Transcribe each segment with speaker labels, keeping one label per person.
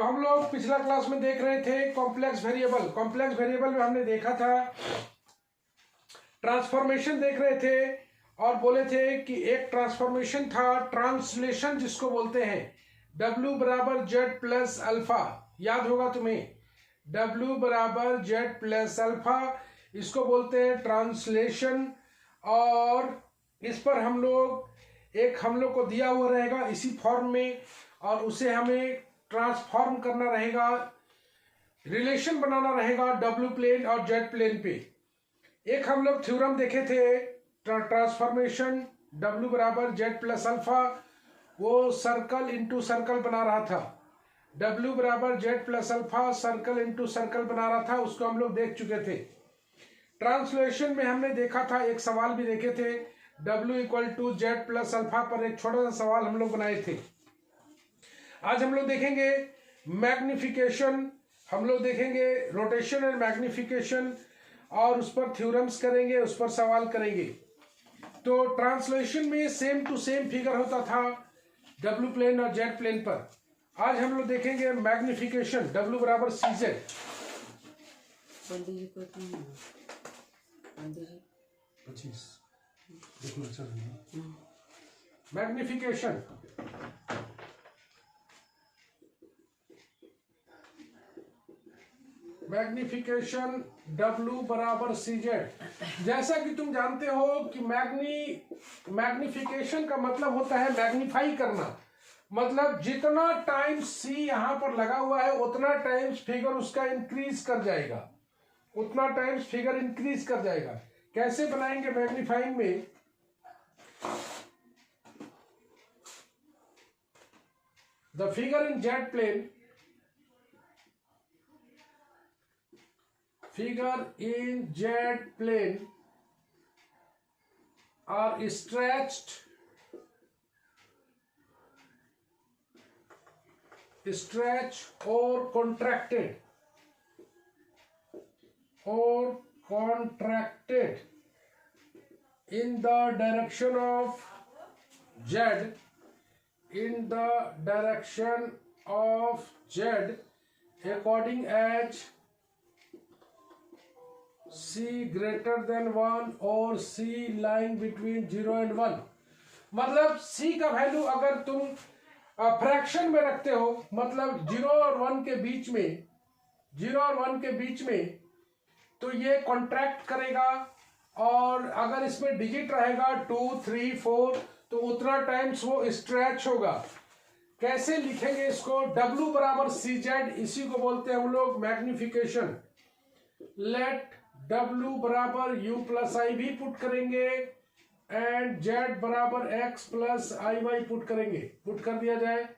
Speaker 1: तो हम लोग पिछला क्लास में देख रहे थे कॉम्प्लेक्स वेरिएबल। कॉम्प्लेक्स वेरिएबल में हमने देखा था ट्रांसफॉर्मेशन देख रहे थे और बोले थे कि एक ट्रांसफॉर्मेशन था ट्रांसलेशन जिसको बोलते हैं W बराबर जेड प्लस अल्फा, याद होगा तुम्हें W बराबर जेड प्लस अल्फा, इसको बोलते हैं ट्रांसलेशन। और इस पर हम लोग को दिया हुआ रहेगा इसी फॉर्म में और उसे हमें ट्रांसफॉर्म करना रहेगा, रिलेशन बनाना रहेगा W प्लेन और जेड प्लेन पे। एक हम लोग थ्योरम देखे थे ट्रांसफॉर्मेशन W बराबर जेड प्लस अल्फा, वो सर्कल इंटू सर्कल बना रहा था। W बराबर Z plus alpha circle into circle बना रहा था, उसको हम लोग देख चुके थे। ट्रांसलेशन में हमने देखा था, एक सवाल भी देखे थे W equal to Z plus alpha पर एक छोटा सा सवाल हम लोग बनाए थे। आज हम लोग देखेंगे मैग्निफिकेशन, हम लोग देखेंगे रोटेशन एंड मैग्निफिकेशन और उस पर थ्योरम्स करेंगे, उस पर सवाल करेंगे। तो ट्रांसलेशन में सेम टू सेम फिगर होता था W प्लेन और जेड प्लेन पर। आज हम लोग देखेंगे मैग्निफिकेशन W बराबर सी जेड। मैग्निफिकेशन मैग्निफिकेशन W बराबर सी जेड। जैसा कि तुम जानते हो कि मैग्निफिकेशन का मतलब होता है मैग्नीफाई करना, मतलब जितना टाइम्स C यहाँ पर लगा हुआ है उतना टाइम्स फिगर उसका इंक्रीज कर जाएगा, उतना टाइम्स फिगर इंक्रीज कर जाएगा। कैसे बनाएंगे मैग्नीफाइंग में, the figure in Z plane, figure in Z plane are stretched or contracted in the direction of Z, in the direction of Z according as C greater than 1 और C lying between 0 and 1। मतलब C का value अगर तुम fraction में रखते हो, मतलब 0 और 1 के बीच में, 0 और 1 के बीच में, तो ये कॉन्ट्रैक्ट करेगा। और अगर इसमें डिजिट रहेगा 2, 3, 4 तो उतना टाइम्स वो स्ट्रेच होगा। कैसे लिखेंगे इसको, W बराबर सी जेड, इसी को बोलते हैं हम लोग मैग्निफिकेशन। लेट W बराबर U प्लस आई भी पुट करेंगे एंड Z बराबर X plus I Y put करेंगे, पुट कर दिया जाए।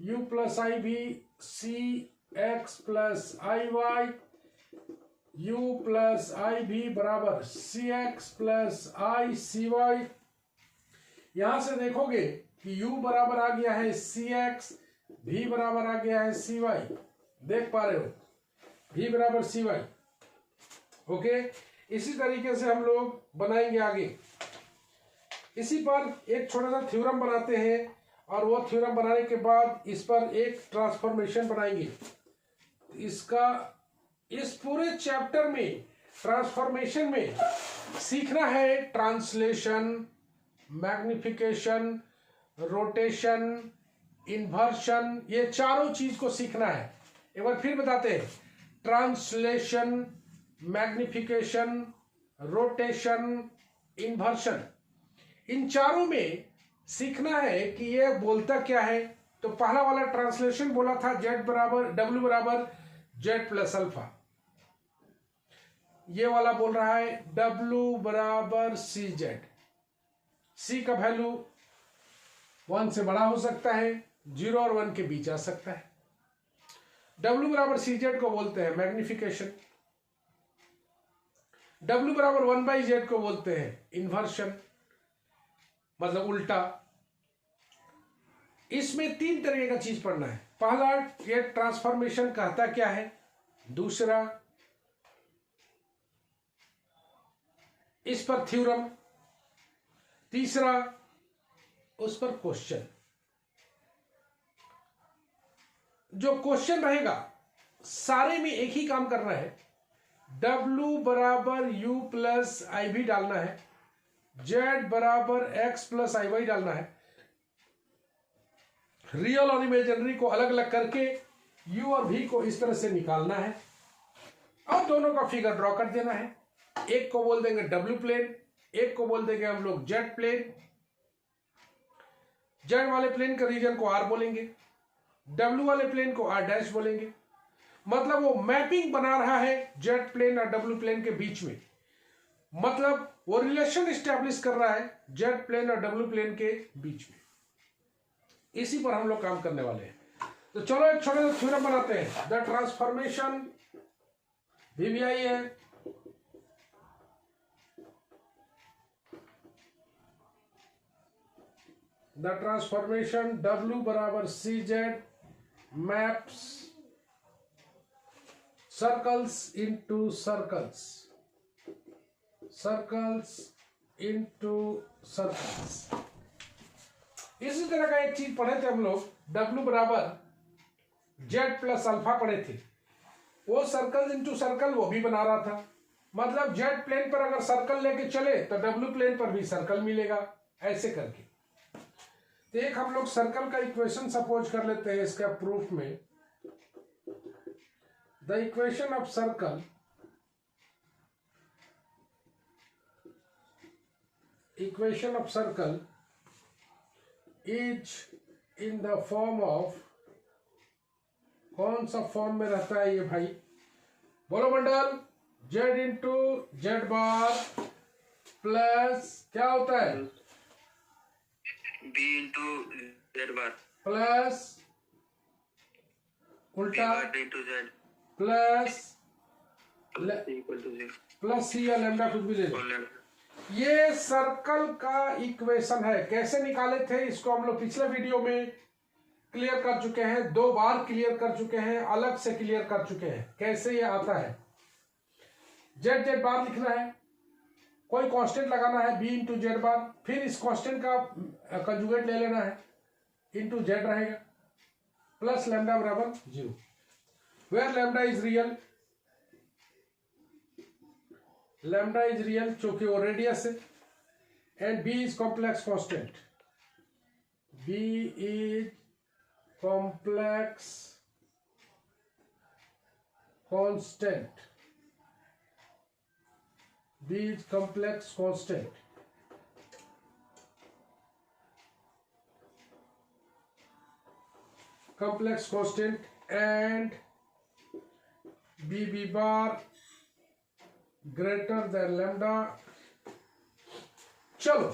Speaker 1: U प्लस आई भी C X plus I Y, U plus I भी बराबर C X प्लस आई सी वाई। यहां से देखोगे कि U बराबर आ गया है C X, V बराबर आ गया है C Y, देख पा रहे हो V बराबर C Y। ओके, इसी तरीके से हम लोग बनाएंगे आगे। इसी पर एक छोटा सा थ्योरम बनाते हैं और वो थ्योरम बनाने के बाद इस पर एक ट्रांसफॉर्मेशन बनाएंगे। इसका इस पूरे चैप्टर में ट्रांसफॉर्मेशन में सीखना है ट्रांसलेशन, मैग्निफिकेशन, रोटेशन, इन्वर्शन, ये चारों चीज को सीखना है। एक बार फिर बताते हैं, ट्रांसलेशन, मैग्निफिकेशन, रोटेशन, इन्वर्शन, इन चारों में सीखना है कि ये बोलता क्या है। तो पहला वाला ट्रांसलेशन बोला था जेड बराबर W बराबर जेड प्लस अल्फा, ये वाला बोल रहा है W बराबर सी जेड। C का वैल्यू 1 से बड़ा हो सकता है, 0 और 1 के बीच आ सकता है। W बराबर सी जेड को बोलते हैं मैग्निफिकेशन। W बराबर 1/Z को बोलते हैं इन्वर्शन, मतलब उल्टा। इसमें 3 तरह का चीज पढ़ना है। पहला, ये ट्रांसफॉर्मेशन कहता क्या है। दूसरा, इस पर थ्योरम। तीसरा, उस पर क्वेश्चन। जो क्वेश्चन रहेगा सारे में एक ही काम करना है, W बराबर U प्लस आई भी डालना है, Z बराबर X प्लस आई वाई डालना है, रियल और इमेजिनरी को अलग अलग करके U और V को इस तरह से निकालना है और दोनों का फिगर ड्रॉ कर देना है। एक को बोल देंगे W प्लेन, एक को बोल देंगे हम लोग Z प्लेन। Z वाले प्लेन के रीजन को R बोलेंगे, W वाले प्लेन को R डैश बोलेंगे। मतलब वो मैपिंग बना रहा है Z प्लेन और W प्लेन के बीच में, मतलब वो रिलेशन इस्टेब्लिश कर रहा है Z प्लेन और W प्लेन के बीच में। इसी पर हम लोग काम करने वाले हैं। तो चलो एक छोटे से थ्योरम बनाते हैं। द ट्रांसफॉर्मेशन VBI है, द ट्रांसफॉर्मेशन W बराबर CZ maps circles into circles, circles into circles. इसी तरह का एक चीज पढ़े थे हम लोग, W बराबर Z प्लस अल्फा पढ़े थे। वो सर्कल इनटू सर्कल वो भी बना रहा था, मतलब Z प्लेन पर अगर सर्कल लेके चले तो W प्लेन पर भी सर्कल मिलेगा, ऐसे करके। तो एक हम लोग सर्कल का इक्वेशन सपोज कर लेते हैं इसका प्रूफ में। The equation of circle is in the form of, कौन सा फॉर्म में रहता है ये भाई, बोलो Mandal, Z into Z bar plus क्या होता है,
Speaker 2: B into Z bar
Speaker 1: plus उल्टा
Speaker 2: into Z
Speaker 1: plus
Speaker 2: equal to 0
Speaker 1: plus C या लैम्डा कुछ भी ले लो। ये सर्कल का इक्वेशन है। कैसे निकाले थे इसको हम लोग पिछले वीडियो में क्लियर कर चुके हैं, 2 बार क्लियर कर चुके हैं, अलग से क्लियर कर चुके हैं कैसे ये आता है। Z बार लिखना है, कोई कांस्टेंट लगाना है B इंटू Z बार, फिर इस कांस्टेंट का कंजुगेट ले लेना है, इंटू Z रहेगा, प्लस लैम्डा बराबर 0, where lambda is real, lambda is real चूंकि वो रेडियस है, and B is complex constant, B is complex constant, B is complex constant. Complex constant and B bar greater than lambda। चलो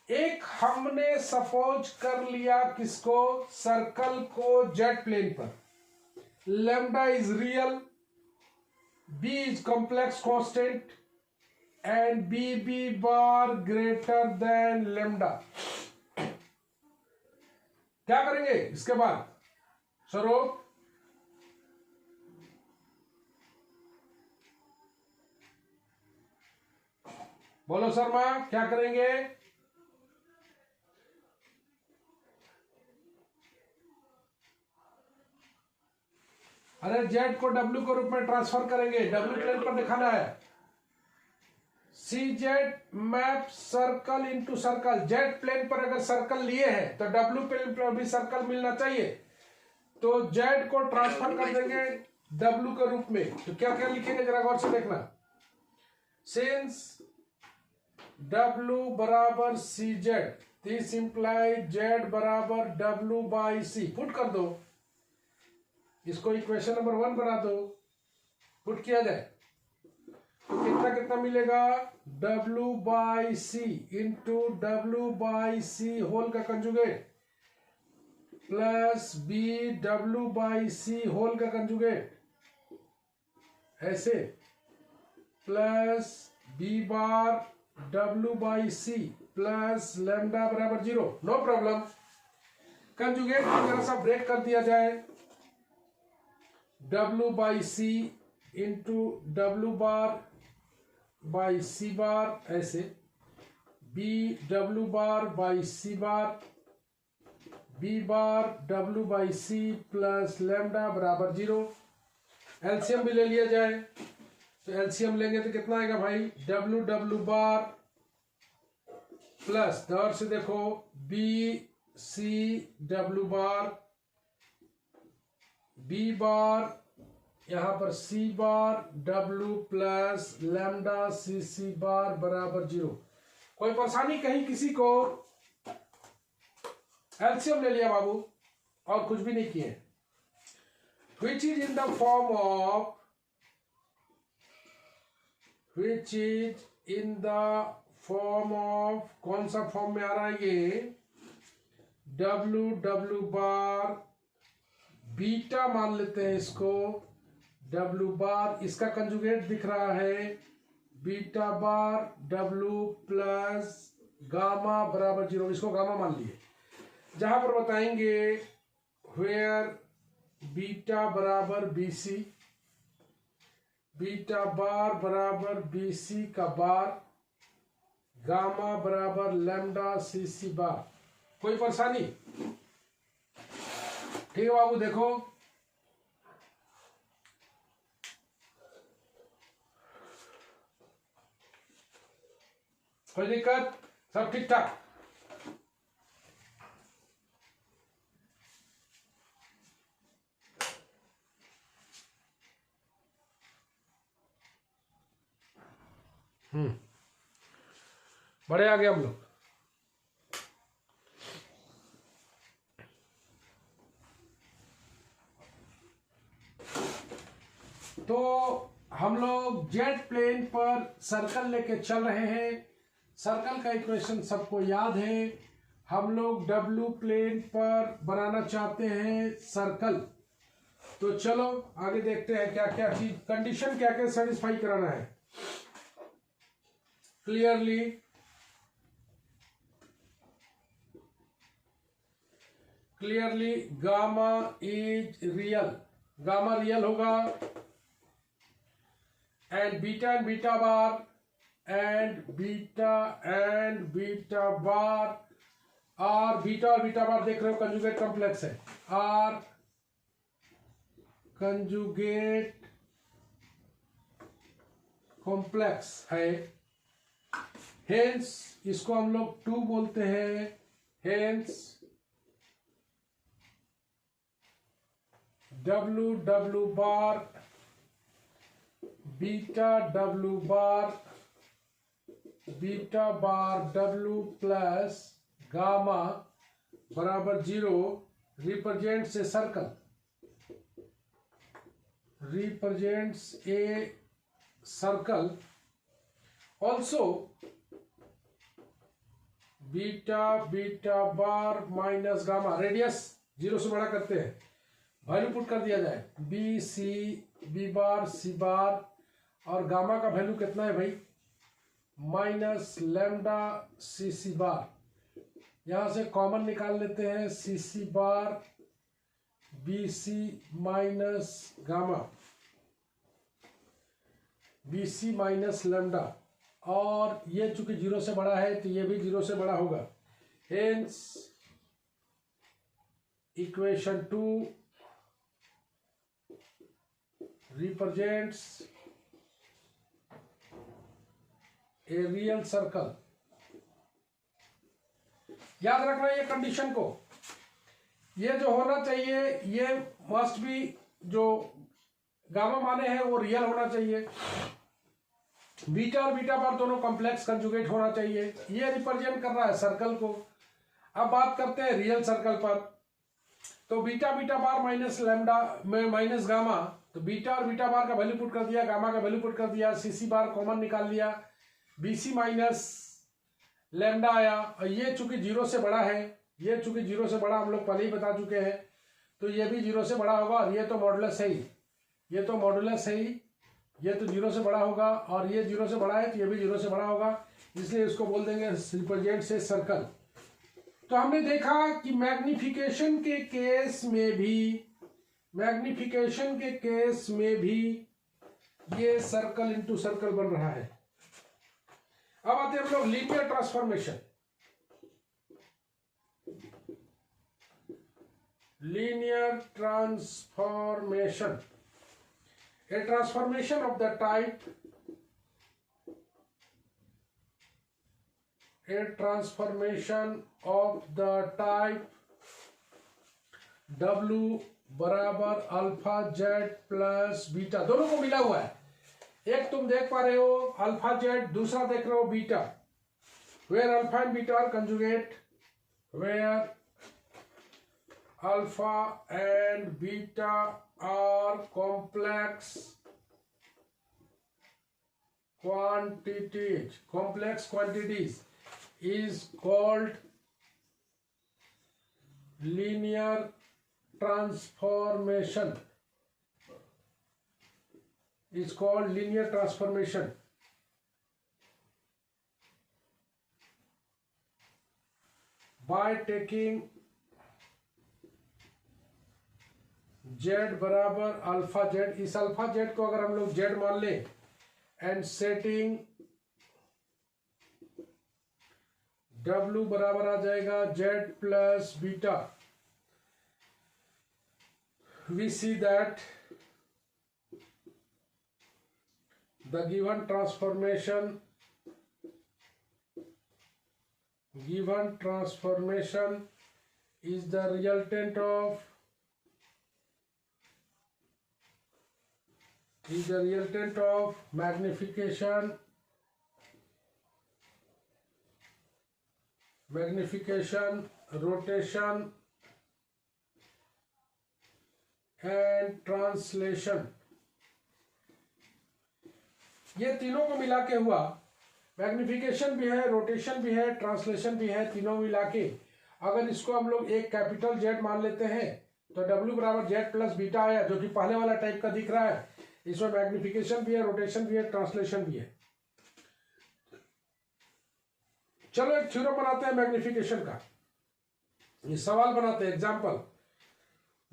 Speaker 1: एक हमने suppose कर लिया किसको, सर्कल को Z प्लेन पर, lambda is real, B is complex constant and BB bar greater than lambda। क्या करेंगे इसके बाद स्वरूप, बोलो शर्मा क्या करेंगे, अरे Z को W के रूप में ट्रांसफर करेंगे, W प्लेन पर दिखाना है। CZ map circle into circle, Z plane पर अगर सर्कल लिए हैं तो W प्लेन पर भी सर्कल मिलना चाहिए, तो Z को ट्रांसफर कर देंगे W के रूप में। तो क्या क्या लिखेंगे जरा गौर से देखना, सिंस W बराबर CZ दिस इंप्लाई Z बराबर W बाई C, पुट कर दो इसको, इक्वेशन नंबर 1 बना दो, पुट किया जाए तो कितना कितना मिलेगा, W by C into W by C whole का conjugate plus B W by C whole का कंजुगेट, ऐसे plus B bar W by C plus lambda बराबर 0, नो प्रॉब्लम। कंजुगेट को जरा सा ब्रेक कर दिया जाए, W by C into W bar by C bar, ऐसे B W bar by C bar B bar W by C plus lambda बराबर 0। LCM भी ले लिया जाए, तो एलसीएम लेंगे तो कितना आएगा भाई, डब्ल्यू डब्ल्यू बार प्लस दर से देखो बी सी डब्ल्यू बार, बी बार यहां पर सी बार डब्ल्यू प्लस लैम्डा सी सी बार बराबर 0। कोई परेशानी कहीं किसी को? एलसीएम ले लिया बाबू और कुछ भी नहीं किए। which is in the form of, which is in the form of, कौन सा फॉर्म में आ रहा है ये, डब्ल्यू डब्ल्यू बार बीटा मान लेते हैं इसको, डब्ल्यू बार इसका कंजुगेट दिख रहा है beta bar W plus gamma बराबर 0, इसको गामा मान लिए। जहां पर बताएंगे वेयर बीटा बराबर बीसी, बीटा बार बराबर बीसी का बार, गामा बराबर लैम्डा सीसी बार। कोई परेशानी? ठीक है बाबू, देखो कोई दिक्कत? सब ठीक ठाक? बड़े आ गए हम लोग। तो हम लोग जेट प्लेन पर सर्कल लेके चल रहे हैं। सर्कल का इक्वेशन सबको याद है। हम लोग डब्ल्यू प्लेन पर बनाना चाहते हैं सर्कल। तो चलो आगे देखते हैं क्या क्या चीज, कंडीशन क्या क्या सेटिस्फाई कराना है। Clearly gamma is real, gamma real होगा, and beta bar and beta bar are, beta और बीटा बार देख रहे हो कंजुगेट कॉम्प्लेक्स है, आर कंजुगेट कॉम्प्लेक्स है। हेंस इसको हम लोग 2 बोलते हैं। Hence W W bar beta bar W plus gamma बराबर 0 represents a circle, represents a circle. Also beta bar minus gamma, radius 0 से बड़ा करते हैं, वैल्यू पुट कर दिया जाए बी सी बी बार सी बार, और गामा का वैल्यू कितना है भाई, माइनस लैम्डा सी सी बार। यहां से कॉमन निकाल लेते हैं, C C bar B C minus gamma, B C minus lambda, और ये चूंकि 0 से बड़ा है तो ये भी 0 से बड़ा होगा। Hence equation 2 represents a real circle. याद रखना ये कंडीशन को, ये जो होना चाहिए ये मस्ट बी, जो गामा माने हैं वो रियल होना चाहिए, बीटा और बीटा बार दोनों कॉम्प्लेक्स कंजुगेट होना चाहिए। ये रिप्रेजेंट कर रहा है सर्कल को। अब बात करते हैं रियल सर्कल पर। तो बीटा बार माइनस लैम्डा में माइनस गामा, तो बीटा और बीटा बार का वैल्यू पुट कर दिया, गामा का वैल्यू पुट कर दिया, सीसी बार कॉमन निकाल लिया, बीसी माइनस लैम्डा आया, और ये चूंकि 0 से बड़ा है, ये चूंकि 0 से बड़ा हम लोग पहले ही बता चुके हैं, तो ये भी 0 से बड़ा होगा, और ये तो मॉडुलस है ही, ये तो मॉडुलस है ही, ये तो 0 से बड़ा होगा, और ये 0 से बड़ा है तो ये भी 0 से बड़ा होगा, इसलिए इसको बोल देंगे रिप्रेजेंट से सर्कल। तो हमने देखा कि मैग्निफिकेशन के केस में भी ये सर्कल इंटू सर्कल बन रहा है। अब आते हैं हम लोग linear transformation. linear transformation, a transformation of the type, W बराबर अल्फा जेड प्लस बीटा, दोनों को मिला हुआ है। एक तुम देख पा रहे हो अल्फा जेड, दूसरा देख रहे हो बीटा। Where alpha and beta are conjugate, where alpha and beta are complex quantities is called linear transformation, by taking z बराबर अल्फा जेड, इस अल्फा जेड को अगर हम लोग z मान ले एंड सेटिंग W बराबर आ जाएगा z plus beta, we see that the given transformation is the resultant of magnification, rotation and translation. ये तीनों को मिला के हुआ, मैग्निफिकेशन भी है, रोटेशन भी है, ट्रांसलेशन भी है, तीनों मिला के अगर इसको हम लोग एक कैपिटल जेड मान लेते हैं तो W बराबर जेड प्लस बीटा आया, जो कि पहले वाला टाइप का दिख रहा है। इसमें मैग्निफिकेशन भी है, रोटेशन भी है, ट्रांसलेशन भी है। चलो एक थ्योरम बनाते हैं मैग्निफिकेशन का। ये सवाल बनाते हैं, example,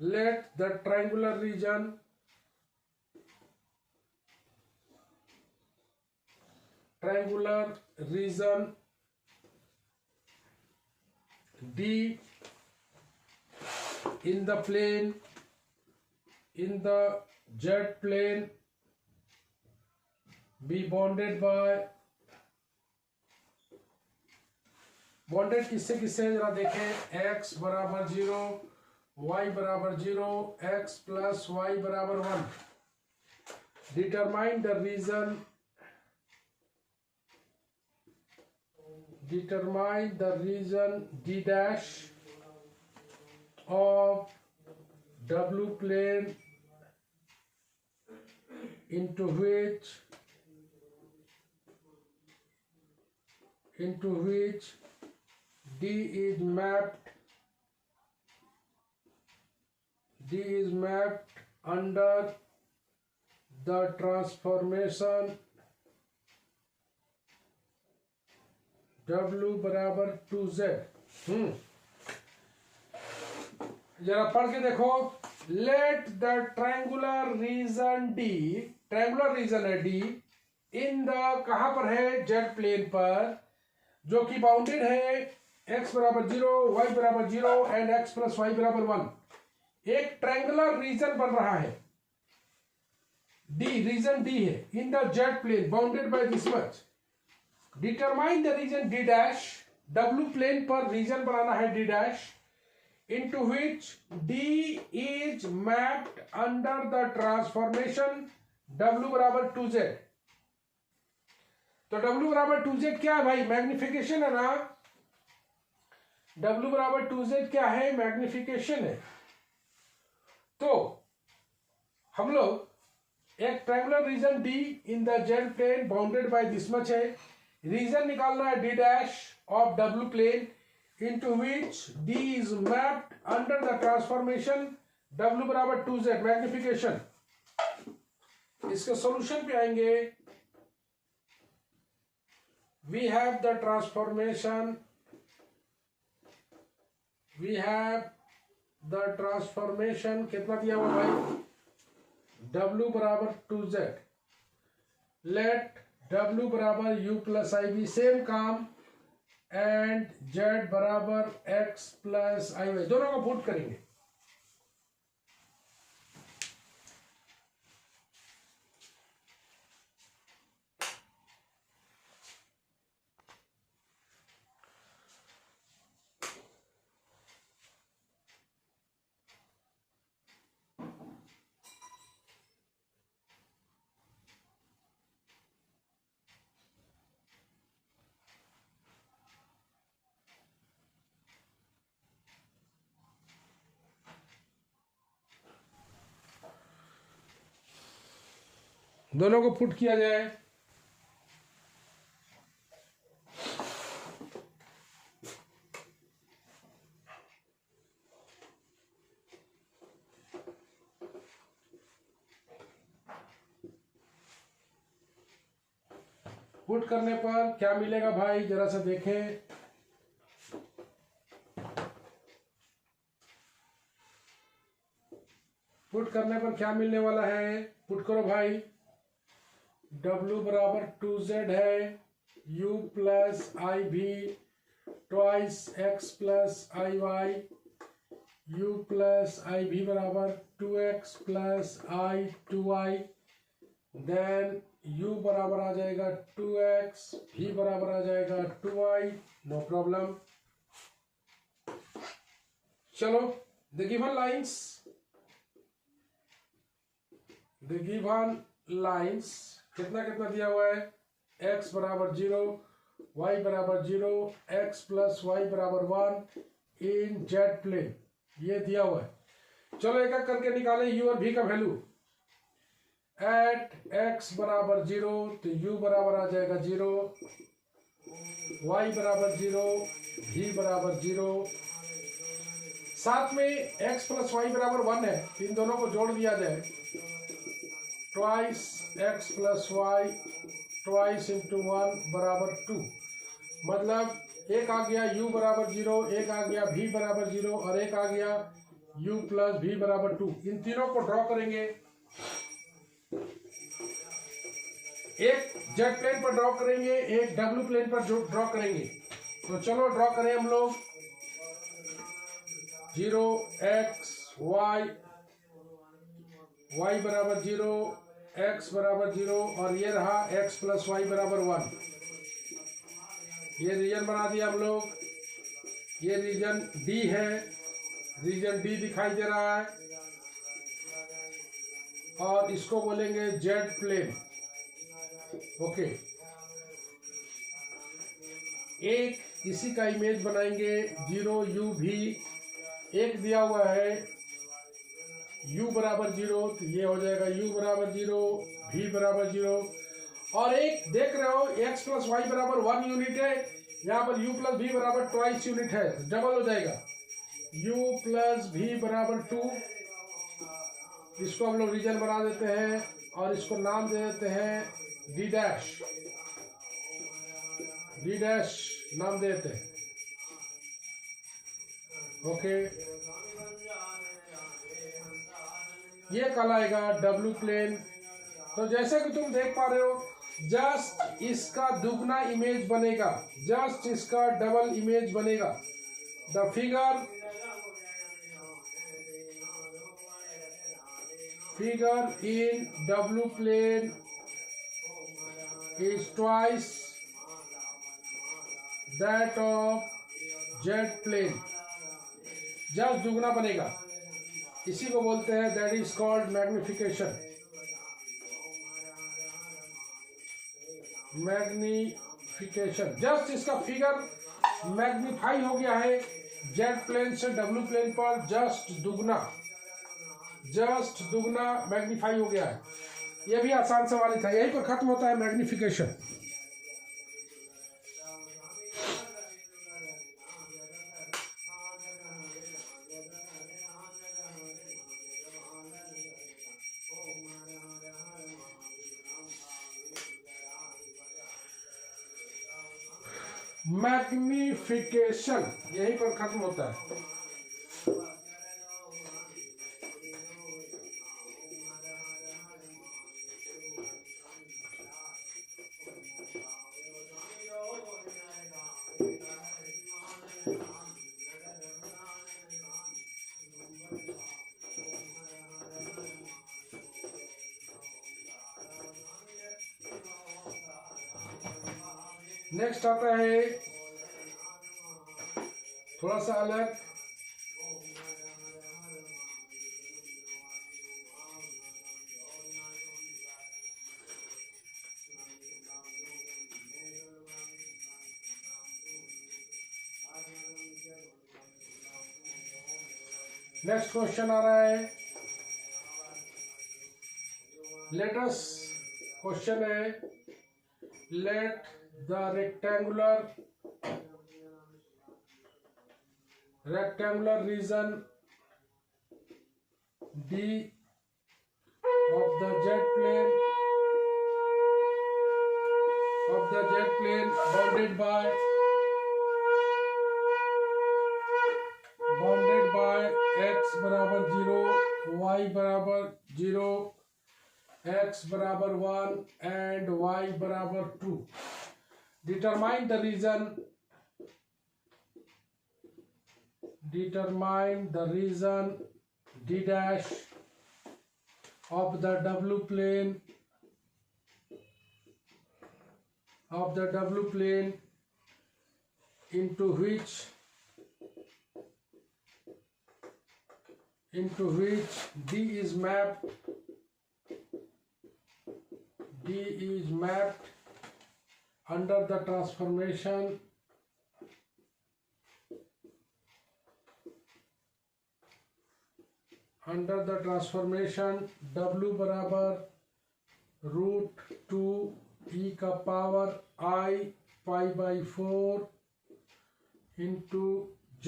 Speaker 1: let the triangular region D in the z plane be bounded किससे किससे जरा देखें, x बराबर 0, y बराबर 0, x प्लस y बराबर 1। Determine the region d dash of W plane into which D is mapped under the transformation W बराबर 2z। जरा पढ़ के देखो, let the triangular region D, triangular region है D, इन द, कहां पर है, जेड प्लेन पर, जो कि बाउंडेड है x बराबर 0, y बराबर 0 एंड x प्लस y बराबर 1। एक ट्रायंगुलर रीजन बन रहा है D, रीजन D है, in the Z plane bounded by this much. Determine the region D dash, W plane पर रीजन बनाना है D dash, into which D is mapped under the transformation W बराबर 2z। तो W बराबर 2z क्या है भाई, मैग्निफिकेशन है ना। W बराबर 2z क्या है, मैग्निफिकेशन है। तो हम लोग एक triangular region D in the Z plane bounded by this much है, रीजन निकालना है D dash of W plane into which D is mapped under the transformation W बराबर 2z, मैग्निफिकेशन। इसके सॉल्यूशन पे आएंगे। we have the transformation कितना दिया हुआ भाई, W बराबर 2z, लेट W बराबर u प्लस आई बी, सेम काम, एंड z बराबर x प्लस आई वाई, दोनों को पुट करेंगे। दोनों को पुट किया जाए। पुट करने पर क्या मिलेगा भाई, जरा सा देखें। पुट करने पर क्या मिलने वाला है, पुट करो भाई। W बराबर 2Z है, U प्लस आई भी twice x plus I Y, U plus I भी बराबर 2x प्लस आई 2y, देन U बराबर आ जाएगा 2x, V बराबर आ जाएगा 2y, नो प्रॉब्लम। चलो the given lines, the given lines कितना कितना दिया हुआ है, x बराबर 0, y बराबर 0, x प्लस वाई बराबर 1 इन जेड प्लेन, ये दिया हुआ है। चलो एक एक करके निकालें u और v का वैल्यू। एट x बराबर 0 तो u बराबर आ जाएगा 0, y बराबर 0, v बराबर 0, साथ में x प्लस वाई बराबर 1 है, इन दोनों को जोड़ दिया जाए। Twice x plus Y twice into 1 बराबर 2, मतलब एक आ गया u बराबर 0, एक आ गया v बराबर 0 और एक आ गया u प्लस v बराबर 2। इन तीनों को ड्रॉ करेंगे, एक जेड प्लेन पर ड्रॉ करेंगे, एक डब्ल्यू प्लेन पर ड्रॉ करेंगे। तो चलो ड्रॉ करें हम लोग। 0 x y, y बराबर 0, x बराबर 0 और ये रहा x प्लस वाई बराबर 1। ये रीजन बना दिया हम लोग, ये रीजन D है, रीजन D दिखाई दे रहा है और इसको बोलेंगे जेड प्लेन। ओके, एक इसी का इमेज बनाएंगे 0 u भी, एक दिया हुआ है u बराबर 0 तो ये हो जाएगा u बराबर 0, v बराबर 0 और एक देख रहे हो x प्लस वाई बराबर 1 यूनिट है, यहाँ पर u प्लस v बराबर ट्वाइस यूनिट है, डबल हो जाएगा u प्लस v बराबर 2। इसको हम लोग रीजन बना देते हैं और इसको नाम दे देते हैं d डैश, d डैश नाम देते हैं। ओके, ये कहलाएगा डब्ल्यू प्लेन। तो जैसे कि तुम देख पा रहे हो, जस्ट इसका दुगना इमेज बनेगा, जस्ट इसका डबल इमेज बनेगा। The figure in W plane is twice that of Z plane, just दुगना बनेगा, इसी को बोलते हैं, that is called magnification. Magnification, just इसका फिगर मैग्निफाई हो गया है जेड प्लेन से डब्ल्यू प्लेन पर, जस्ट दुगना मैग्निफाई हो गया है। यह भी आसान सवाल था, यहीं पर खत्म होता है मैग्निफिकेशन। मैग्निफिकेशन यहीं पर खत्म होता है। नेक्स्ट आता है थोड़ा सा अलग, नेक्स्ट क्वेश्चन आ रहा है, लेट अस क्वेश्चन है let the rectangular region D of the jet plane bounded by x बराबर 0, y बराबर 0, x बराबर 1 and y बराबर 2. Determine the region D dash of the W plane into which D is mapped under the transformation W बराबर √2 e का power I π/4 into z.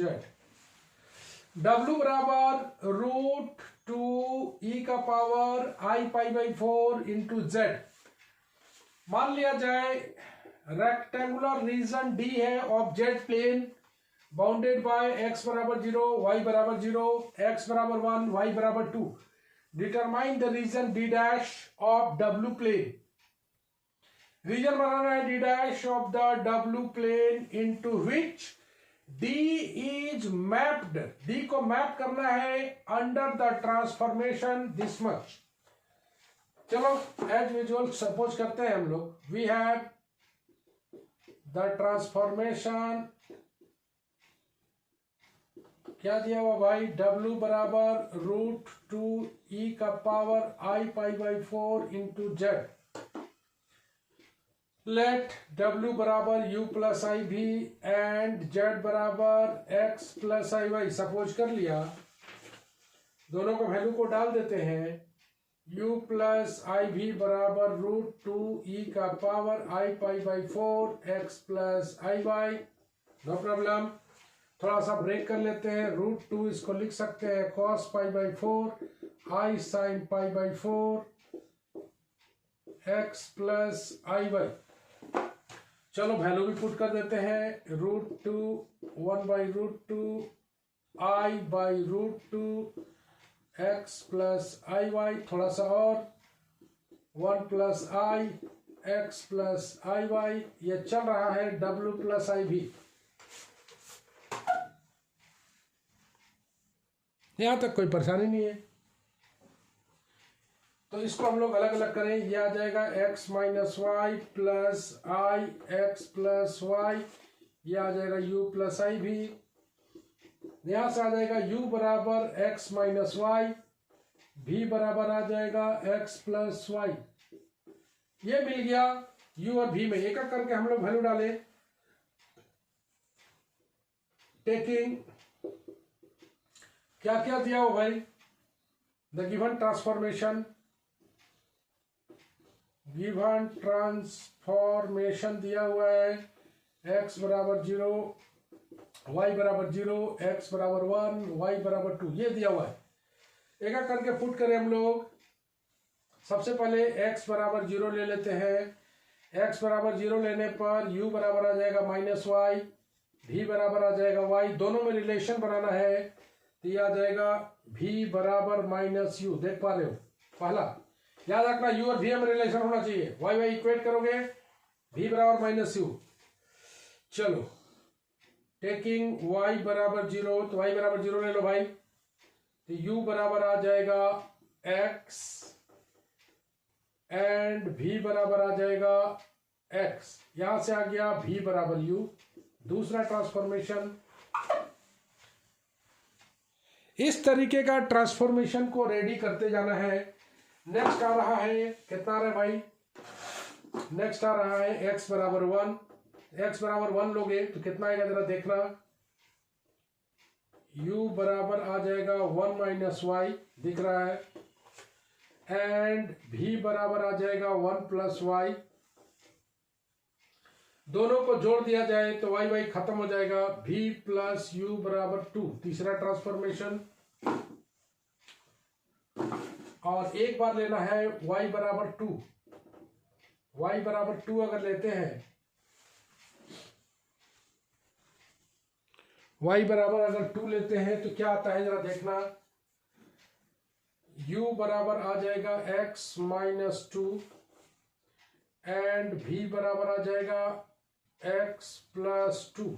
Speaker 1: W बराबर √2 e का power I π/4 into z. मान लिया जाए rectangular region D है of Z plane bounded by x बराबर 0, y बराबर 0, x बराबर 1, y बराबर 2. Determine the region D dash of W plane. Region बनाना है D dash of the W plane into which D is mapped. D को map करना है under the transformation this much. चलो एज यूजुअल सपोज करते हैं हम लोग वी हैव द ट्रांसफॉर्मेशन क्या दिया हुआ भाई W बराबर √2 e का power I π/4 into z. Let W बराबर u plus I V and z बराबर x plus I Y. Suppose कर लिया, दोनों को वैल्यू को डाल देते हैं. u प्लस आई भी बराबर √2 e का power I π/4 x plus I Y. No problem. थोड़ा सा ब्रेक कर लेते हैं. √2 इसको लिख सकते हैं cos π/4 I sin π/4 x plus I Y. चलो वैल्यू भी पुट कर देते हैं. √2 1/√2 I √2 x plus I Y. थोड़ा सा और 1 plus I x plus I Y. ये चल रहा है W प्लस आई भी. यहां तक कोई परेशानी नहीं है. तो इसको हम लोग अलग अलग करें. ये आ जाएगा x माइनस वाई प्लस आई एक्स प्लस वाई. ये आ जाएगा u प्लस आई भी. यहां से आ जाएगा u बराबर x माइनस वाई, भी बराबर आ जाएगा x प्लस वाई. ये मिल गया u और v में. एक एक करके हम लोग वैल्यू डाले. टेकिंग क्या क्या दिया हो भाई. द गिवन ट्रांसफॉर्मेशन दिया हुआ है. x बराबर 0, y बराबर 0, x बराबर 1, y बराबर 2. ये दिया हुआ है. एक एक करके पुट करें हम लोग. सबसे पहले x बराबर 0 ले लेते हैं. x बराबर 0 लेने पर u बराबर आ जाएगा माइनस वाई, v बराबर आ जाएगा y. दोनों में रिलेशन बनाना है तो ये आ जाएगा v बराबर माइनस यू. देख पा रहे हो. पहला याद रखना u और v में रिलेशन होना चाहिए. y y इक्वेट करोगे v बराबर माइनस यू. चलो टेकिंग y बराबर 0, तो y बराबर 0 ले लो भाई. तो u बराबर आ जाएगा x एंड v बराबर आ जाएगा x. यहां से आ गया v बराबर u. दूसरा ट्रांसफॉर्मेशन. इस तरीके का ट्रांसफॉर्मेशन को रेडी करते जाना है. नेक्स्ट आ रहा है कितना आ रहा है भाई. नेक्स्ट आ रहा है x बराबर 1. x बराबर 1 लोगे तो कितना आएगा जरा देखना. u बराबर आ जाएगा 1 माइनस वाई. दिख रहा है. एंड v बराबर आ जाएगा 1 प्लस वाई। दोनों को जोड़ दिया जाए तो वाई वाई खत्म हो जाएगा, v प्लस यू बराबर 2, तीसरा ट्रांसफॉर्मेशन। और एक बार लेना है y बराबर 2, y बराबर 2 अगर लेते हैं, y बराबर अगर 2 लेते हैं तो क्या आता है जरा देखना, u बराबर आ जाएगा x माइनस 2 एंड v बराबर आ जाएगा x प्लस 2।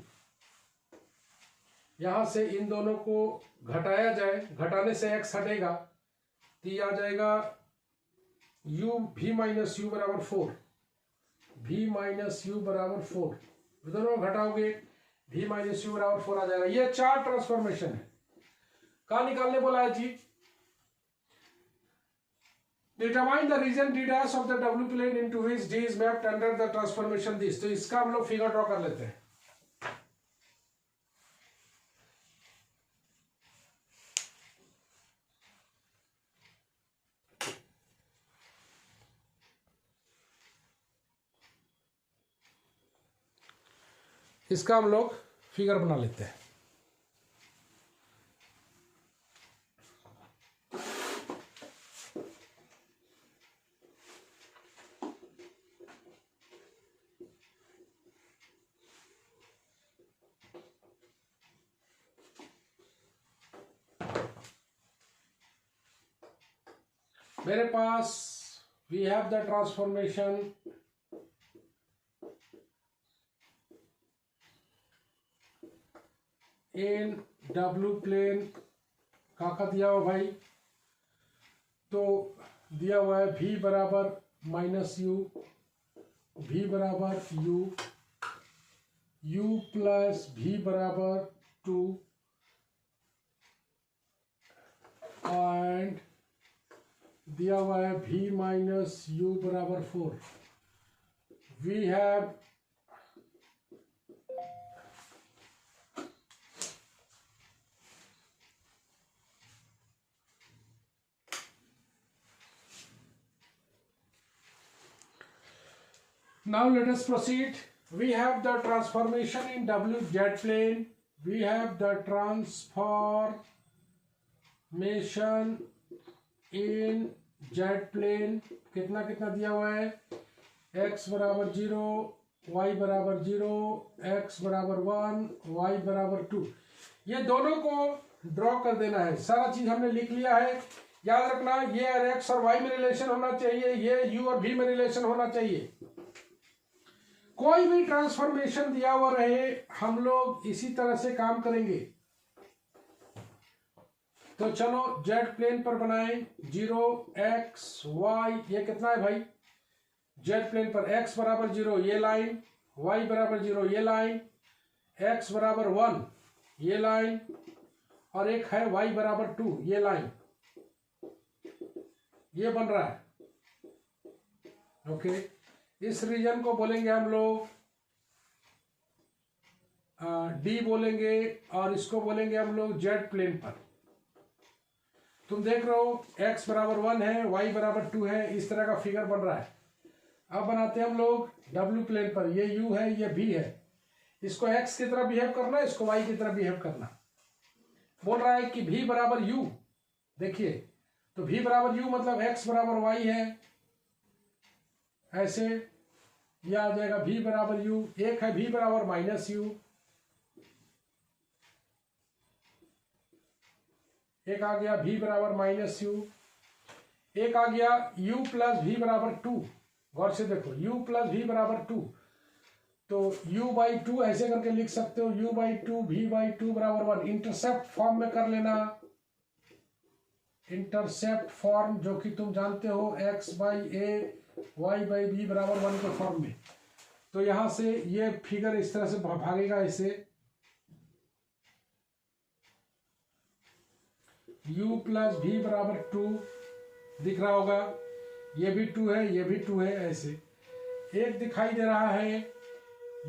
Speaker 1: यहां से इन दोनों को घटाया जाए, घटाने से x हटेगा तो ये आ जाएगा u v माइनस यू बराबर 4, v माइनस यू बराबर 4, दोनों घटाओगे v माइनस यू बराबर 4 आ जाएगा। ये 4 ट्रांसफॉर्मेशन है। कहाँ निकालने बोला है जी? Determine the region d dash of the W plane into which d is mapped under the transformation this। तो इसका हम लोग फिगर ड्रॉ कर लेते हैं। इसका हम लोग फिगर बना लेते हैं। मेरे पास we have the transformation in W plane. का दिया हुआ भाई, तो दिया हुआ है v बराबर माइनस यू, v बराबर u, u प्लस v बराबर 2 एंड दिया हुआ है v माइनस यू बराबर 4। We have now let us proceed. We have the transformation in W z plane. We have the transformation in z plane। कितना कितना दिया हुआ है, x बराबर 0, y बराबर 0, x बराबर 1, y बराबर 2। ये दोनों को ड्रॉ कर देना है। सारा चीज हमने लिख लिया है। याद रखना, ये और x और y में रिलेशन होना चाहिए, ये u और v में रिलेशन होना चाहिए। कोई भी ट्रांसफॉर्मेशन दिया हुआ रहे, हम लोग इसी तरह से काम करेंगे। तो चलो जेड प्लेन पर बनाएं, 0 x y, ये कितना है भाई, जेड प्लेन पर x बराबर 0 ये लाइन, y बराबर 0 ये लाइन, x बराबर 1 ये लाइन, और एक है y बराबर 2 ये लाइन। ये बन रहा है। ओके, इस रीजन को बोलेंगे हम लोग डी बोलेंगे, और इसको बोलेंगे हम लोग जेड प्लेन पर। तुम देख रहे हो x बराबर 1 है, y बराबर 2 है, इस तरह का फिगर बन रहा है। अब बनाते हैं हम लोग w प्लेन पर। ये u है, ये v है, इसको x की तरह बिहेव करना, इसको y की तरह बिहेव करना। बोल रहा है कि v बराबर u, देखिए तो v बराबर u मतलब x बराबर y है, ऐसे यह आ जाएगा v बराबर u। एक है v बराबर माइनस u, एक आ गया v बराबर माइनस u, एक आ गया u प्लस v बराबर 2। गौर से देखो, u प्लस v बराबर 2, तो u बाई 2 ऐसे करके लिख सकते हो, u बाई 2 v बाई 2 बराबर 1। इंटरसेप्ट फॉर्म में कर लेना, इंटरसेप्ट फॉर्म जो कि तुम जानते हो, x by a y by b बराबर 1 के फॉर्म में। तो यहां से ये फिगर इस तरह से भागेगा, ऐसे u प्लस v बराबर 2 दिख रहा होगा, ये भी 2 है, ये भी 2 है, ऐसे। एक दिखाई दे रहा है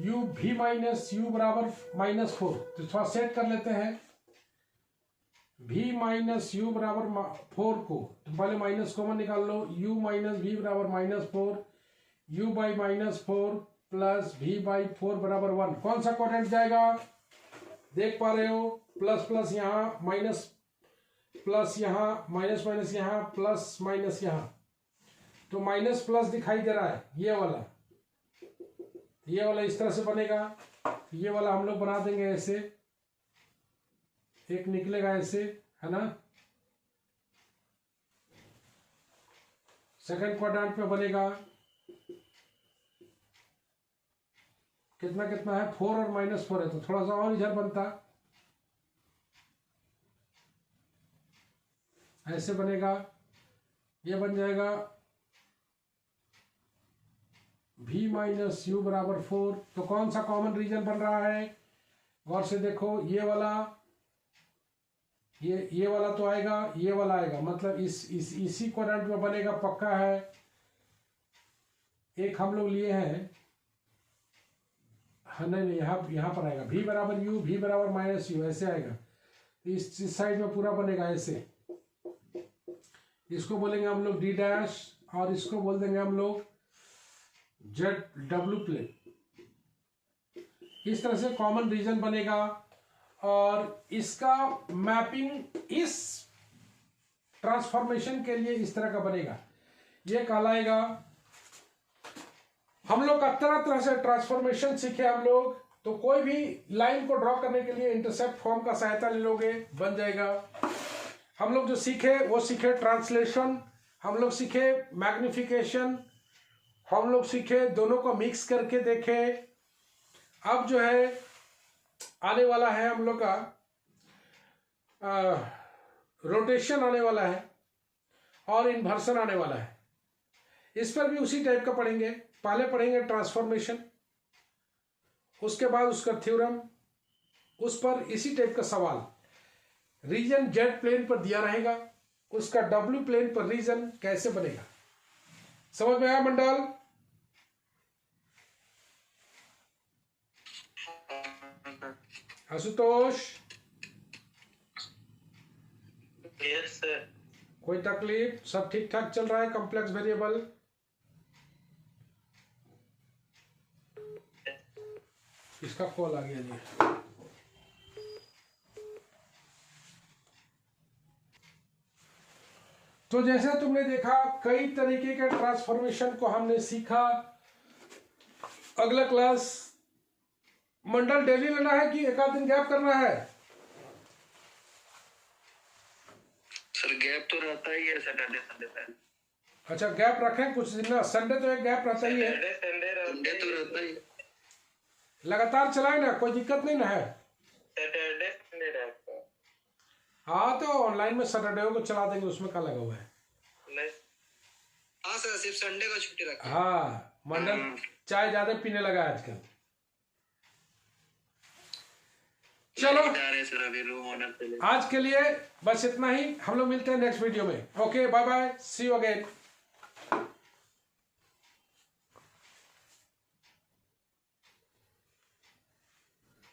Speaker 1: u v माइनस यू बराबर -4, तो थोड़ा सेट कर लेते हैं। v माइनस यू बराबर 4 को तो पहले माइनस कॉमन निकाल लो, u माइनस वी बराबर -4, u by -4 plus v by 4 बराबर 1। कौन सा क्वाड्रेंट जाएगा देख पा रहे हो, प्लस प्लस यहाँ, माइनस प्लस यहाँ, माइनस माइनस यहाँ, प्लस माइनस यहाँ, तो माइनस प्लस दिखाई दे रहा है। ये वाला इस तरह से बनेगा, ये वाला हम लोग बना देंगे ऐसे, एक निकलेगा ऐसे, है ना। सेकंड क्वाड्रेंट में बनेगा कितना कितना है, 4 और -4 है, तो थोड़ा सा और इधर बनता, ऐसे बनेगा। ये बन जाएगा v माइनस यू बराबर 4। तो कौन सा कॉमन रीजन बन रहा है, गौर से देखो, ये वाला तो आएगा, ये वाला आएगा, मतलब इसी क्वाड्रेंट में बनेगा, पक्का है। एक हम लोग लिए हैं, हाँ नहीं, यहाँ पर आएगा v बराबर यू, v बराबर -u, ऐसे आएगा। इस साइड में पूरा बनेगा ऐसे, इसको बोलेंगे हम लोग d डैश, और इसको बोल देंगे हम लोग ZW प्लेन। इस तरह से कॉमन रीजन बनेगा, और इसका मैपिंग इस ट्रांसफॉर्मेशन के लिए इस तरह का बनेगा। ये कहलाएगा, हम लोग का तरह तरह से ट्रांसफॉर्मेशन सीखे हम लोग, तो कोई भी लाइन को ड्रॉ करने के लिए इंटरसेप्ट फॉर्म का सहायता ले लोगे, बन जाएगा। हम लोग जो सीखे वो सीखे ट्रांसलेशन, हम लोग सीखे मैग्निफिकेशन, हम लोग सीखे दोनों को मिक्स करके देखे। अब जो है आने वाला है हम लोग का रोटेशन आने वाला है, और इन्वर्सन आने वाला है। इस पर भी उसी टाइप का पढ़ेंगे। पहले पढ़ेंगे ट्रांसफॉर्मेशन, उसके बाद उसका थ्योरम, उस पर इसी टाइप का सवाल। रीजन जेड प्लेन पर दिया रहेगा, उसका डब्ल्यू प्लेन पर रीजन कैसे बनेगा। समझ में आया मंडल? Ashutosh,
Speaker 2: yes sir.
Speaker 1: कोई तकलीफ? सब ठीक ठाक चल रहा है? कॉम्प्लेक्स वेरिएबल इसका कॉल आ गया जी। तो जैसे तुमने देखा, कई तरीके के ट्रांसफॉर्मेशन को हमने सीखा। अगला क्लास मंडल डेली लेना है कि एक आध दिन गैप करना है?
Speaker 2: सर गैप तो रहता ही है सैटरडे संडे पे।
Speaker 1: अच्छा, गैप रखें कुछ दिन ना, संडे तो एक गैप रहता ही है।
Speaker 2: संडे तो रहता ही है।
Speaker 1: लगातार चलाए ना, कोई दिक्कत नहीं ना है।
Speaker 2: सैटरडे संडे रहता है।
Speaker 1: हाँ, तो ऑनलाइन में सैटरडे को चला देंगे, उसमें क्या लगा हुआ है।
Speaker 2: नहीं, हाँ सर, सिर्फ संडे को छुट्टी रखा है।
Speaker 1: हाँ, मंडल चाय ज्यादा पीने लगा है आजकल। चलो
Speaker 2: सर, अभी रूम ऑनर पे
Speaker 1: आज के लिए बस इतना ही। हम लोग मिलते हैं नेक्स्ट वीडियो में। Okay, bye bye, see you again.